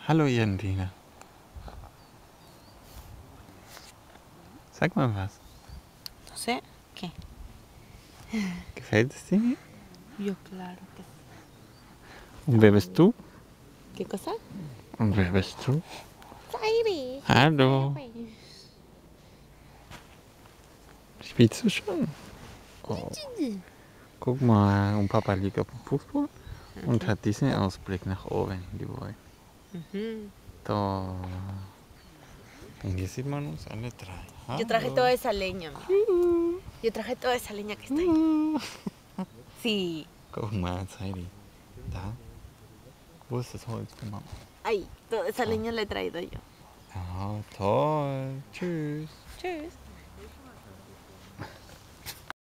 Hallo Irendine. Sag mal was. No sé, ¿qué? Gefällt es dir? Yo claro que sí. Und wer bist du? ¿Qué cosa? Und wer bist du? Zairi. Hallo. Spielst du schon? Oh. Guck mal, und Papa liegt auf dem Fußball und hat diesen Ausblick nach oben in die Wolken. Da. Und hier sieht man uns alle drei. Hallo. Yo traje toda esa leña. Yo traje toda esa leña que está ahí. Sí. Guck mal, Heidi. Da. Wo ist das Holz gemacht? Ahí, toda esa leña la he traído yo. Ja, toll. Tschüss. Tschüss.